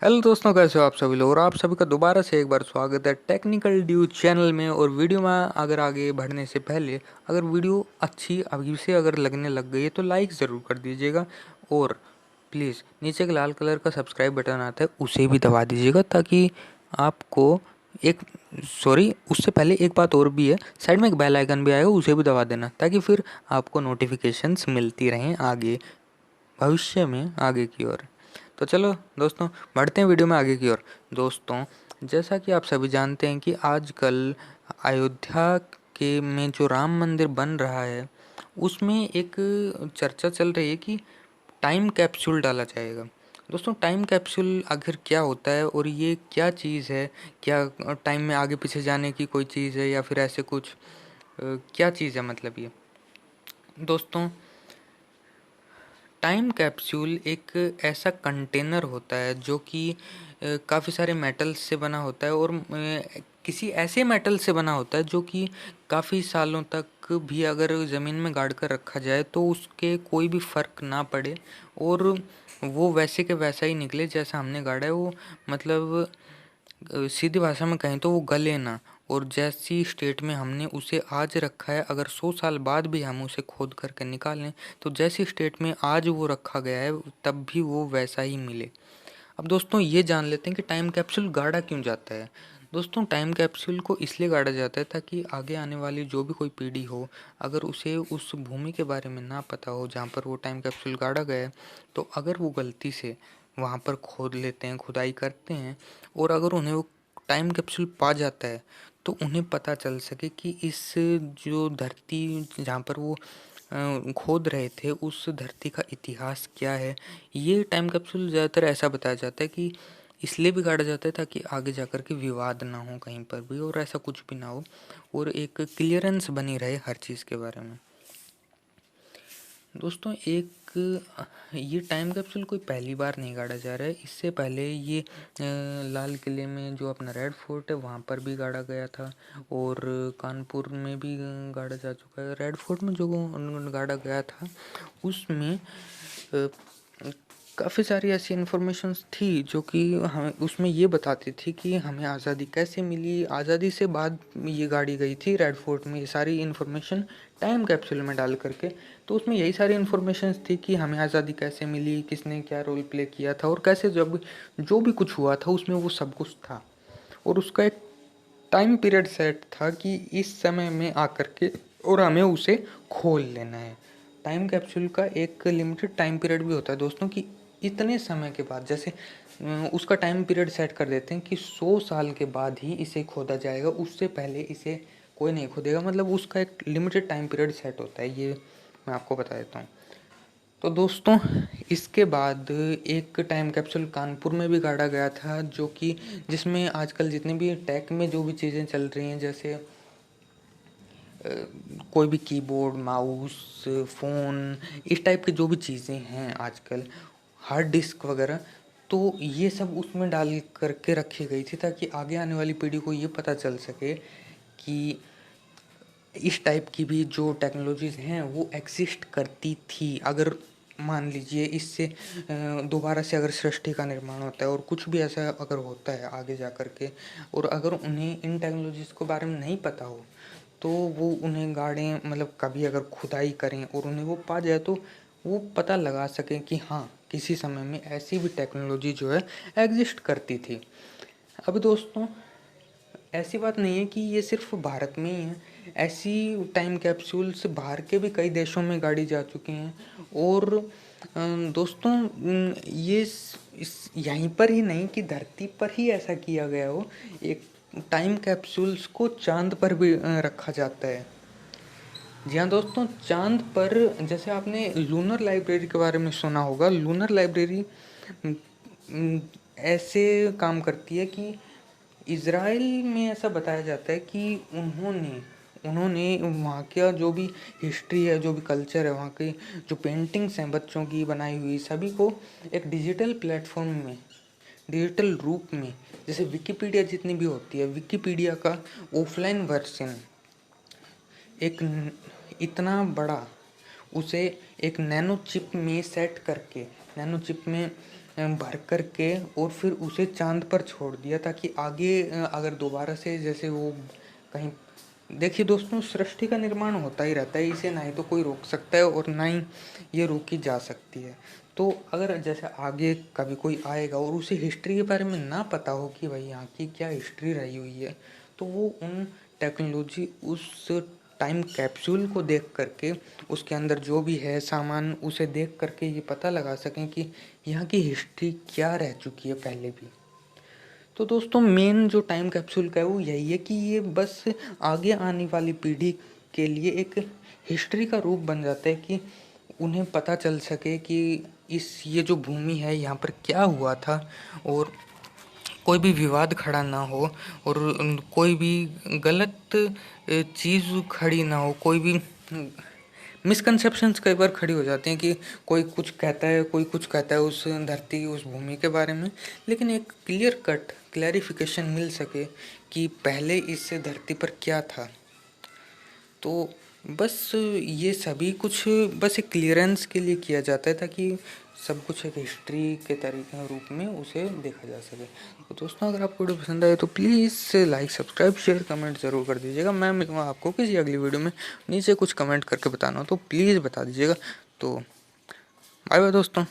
Hello दोस्तों, कैसे हो आप सभी लोग। और आप सभी का दोबारा से एक बार स्वागत है टेक्निकल ड्यू चैनल में। और वीडियो में अगर आगे बढ़ने से पहले अगर वीडियो अच्छी अभी से अगर लगने लग गई है तो लाइक ज़रूर कर दीजिएगा। और प्लीज़ नीचे के लाल कलर का सब्सक्राइब बटन आता है उसे भी दबा दीजिएगा, ताकि आपको एक उससे पहले एक बात और भी है, साइड में एक बेल आइकन भी आएगा, उसे भी दबा देना, ताकि फिर आपको नोटिफिकेशंस मिलती रहें आगे भविष्य में आगे की ओर। तो चलो दोस्तों, बढ़ते हैं वीडियो में आगे की ओर। दोस्तों, जैसा कि आप सभी जानते हैं कि आजकल अयोध्या के में जो राम मंदिर बन रहा है उसमें एक चर्चा चल रही है कि टाइम कैप्सूल डाला जाएगा। दोस्तों, टाइम कैप्सूल आखिर क्या होता है और ये क्या चीज़ है? क्या टाइम में आगे पीछे जाने की कोई चीज़ है या फिर ऐसे कुछ क्या चीज़ है मतलब ये? दोस्तों, टाइम कैप्सूल एक ऐसा कंटेनर होता है जो कि काफ़ी सारे मेटल्स से बना होता है, और किसी ऐसे मेटल से बना होता है जो कि काफ़ी सालों तक भी अगर ज़मीन में गाड़ कर रखा जाए तो उसके कोई भी फ़र्क ना पड़े, और वो वैसे के वैसा ही निकले जैसा हमने गाड़ा है। वो मतलब सीधी भाषा में कहें तो वो गले ना। और जैसी स्टेट में हमने उसे आज रखा है, अगर 100 साल बाद भी हम उसे खोद करके निकालें तो जैसी स्टेट में आज वो रखा गया है तब भी वो वैसा ही मिले। अब दोस्तों, ये जान लेते हैं कि टाइम कैप्सूल गाड़ा क्यों जाता है। दोस्तों, टाइम कैप्सूल को इसलिए गाड़ा जाता है ताकि आगे आने वाली जो भी कोई पीढ़ी हो, अगर उसे उस भूमि के बारे में ना पता हो जहाँ पर वो टाइम कैप्सूल गाड़ा गया है, तो अगर वो गलती से वहाँ पर खोद लेते हैं, खुदाई करते हैं, और अगर उन्हें वो टाइम कैप्सूल पा जाता है तो उन्हें पता चल सके कि इस जो धरती जहाँ पर वो खोद रहे थे उस धरती का इतिहास क्या है। ये टाइम कैप्सूल ज़्यादातर ऐसा बताया जाता है कि इसलिए भी गाड़ा जाता है ताकि आगे जाकर के विवाद ना हो कहीं पर भी, और ऐसा कुछ भी ना हो, और एक क्लियरेंस बनी रहे हर चीज़ के बारे में। दोस्तों, ये टाइम कैप्सूल कोई पहली बार नहीं गाड़ा जा रहा है। इससे पहले ये लाल किले में जो अपना रेड फोर्ट है वहाँ पर भी गाड़ा गया था, और कानपुर में भी गाड़ा जा चुका है। रेड फोर्ट में जो गाड़ा गया था उसमें काफ़ी सारी ऐसी इन्फॉर्मेशंस थी जो कि हमें उसमें ये बताती थी कि हमें आज़ादी कैसे मिली, आज़ादी से बाद ये गाड़ी गई थी रेड फोर्ट में, ये सारी इन्फॉर्मेशन टाइम कैप्सूल में डाल करके। तो उसमें यही सारी इन्फॉर्मेशंस थी कि हमें आज़ादी कैसे मिली, किसने क्या रोल प्ले किया था, और कैसे जब जो भी कुछ हुआ था उसमें वो सब कुछ था। और उसका एक टाइम पीरियड सेट था कि इस समय में आकर के और हमें उसे खोल लेना है। टाइम कैप्सूल का एक लिमिटेड टाइम पीरियड भी होता है दोस्तों, कि इतने समय के बाद, जैसे उसका टाइम पीरियड सेट कर देते हैं कि 100 साल के बाद ही इसे खोदा जाएगा, उससे पहले इसे कोई नहीं खोदेगा। मतलब उसका एक लिमिटेड टाइम पीरियड सेट होता है, ये मैं आपको बता देता हूँ। तो दोस्तों, इसके बाद एक टाइम कैप्सूल कानपुर में भी गाड़ा गया था, जो कि जिसमें आजकल जितने भी टेक में जो भी चीज़ें चल रही हैं, जैसे कोई भी कीबोर्ड, माउस, फ़ोन, इस टाइप की जो भी चीज़ें हैं आजकल, हार्ड डिस्क वगैरह, तो ये सब उसमें डाल करके रखी गई थी ताकि आगे आने वाली पीढ़ी को ये पता चल सके कि इस टाइप की भी जो टेक्नोलॉजीज़ हैं वो एग्जिस्ट करती थी। अगर मान लीजिए इससे दोबारा से अगर सृष्टि का निर्माण होता है और कुछ भी ऐसा अगर होता है आगे जा कर के, और अगर उन्हें इन टेक्नोलॉजीज़ के बारे में नहीं पता हो, तो वो उन्हें गाड़ें मतलब कभी अगर खुदाई करें और उन्हें वो पा जाए तो वो पता लगा सकें कि हाँ, किसी समय में ऐसी भी टेक्नोलॉजी जो है एग्जिस्ट करती थी। अब दोस्तों, ऐसी बात नहीं है कि ये सिर्फ भारत में ही है। ऐसी टाइम कैप्सूल्स बाहर के भी कई देशों में गाड़ी जा चुकी हैं। और दोस्तों, ये इस यहीं पर ही नहीं कि धरती पर ही ऐसा किया गया हो, एक टाइम कैप्सूल्स को चांद पर भी रखा जाता है। जी हाँ दोस्तों, चांद पर, जैसे आपने लूनर लाइब्रेरी के बारे में सुना होगा। लूनर लाइब्रेरी ऐसे काम करती है कि इज़राइल में ऐसा बताया जाता है कि उन्होंने उन्होंने वहाँ का जो भी हिस्ट्री है, जो भी कल्चर है, वहाँ की जो पेंटिंग्स हैं बच्चों की बनाई हुई, सभी को एक डिजिटल प्लेटफॉर्म में, डिजिटल रूप में, जैसे विकिपीडिया जितनी भी होती है, विकिपीडिया का ऑफलाइन वर्जन एक इतना बड़ा, उसे एक नैनो चिप में सेट करके, नैनो चिप में भर कर के और फिर उसे चाँद पर छोड़ दिया ताकि आगे अगर दोबारा से जैसे वो कहीं देखिए दोस्तों, सृष्टि का निर्माण होता ही रहता है, इसे ना ही तो कोई रोक सकता है और ना ही ये रोकी जा सकती है। तो अगर जैसे आगे कभी कोई आएगा और उसे हिस्ट्री के बारे में ना पता हो कि भाई यहाँ की क्या हिस्ट्री रही हुई है, तो वो उन टेक्नोलॉजी उस टाइम कैप्सूल को देख करके उसके अंदर जो भी है सामान उसे देख करके ये पता लगा सकें कि यहाँ की हिस्ट्री क्या रह चुकी है पहले भी। तो दोस्तों, मेन जो टाइम कैप्सूल का है वो यही है कि ये बस आगे आने वाली पीढ़ी के लिए एक हिस्ट्री का रूप बन जाता है कि उन्हें पता चल सके कि इस ये जो भूमि है यहाँ पर क्या हुआ था और कोई भी विवाद खड़ा ना हो और कोई भी गलत चीज़ खड़ी ना हो, कोई भी मिसकंसेप्शंस कई बार खड़ी हो जाती हैं कि कोई कुछ कहता है, कोई कुछ कहता है उस धरती, उस भूमि के बारे में, लेकिन एक क्लियर कट क्लैरिफिकेशन मिल सके कि पहले इस धरती पर क्या था। तो बस ये सभी कुछ बस एक क्लियरेंस के लिए किया जाता है ताकि सब कुछ एक हिस्ट्री के तरीके रूप में उसे देखा जा सके। तो दोस्तों, अगर आपको वीडियो पसंद आए तो please like, subscribe, share, comment ज़रूर कर दीजिएगा। मैं मिलूँगा आपको किसी अगली वीडियो में। नीचे कुछ कमेंट करके बताना हो तो प्लीज़ बता दीजिएगा। तो बाय बाय दोस्तों।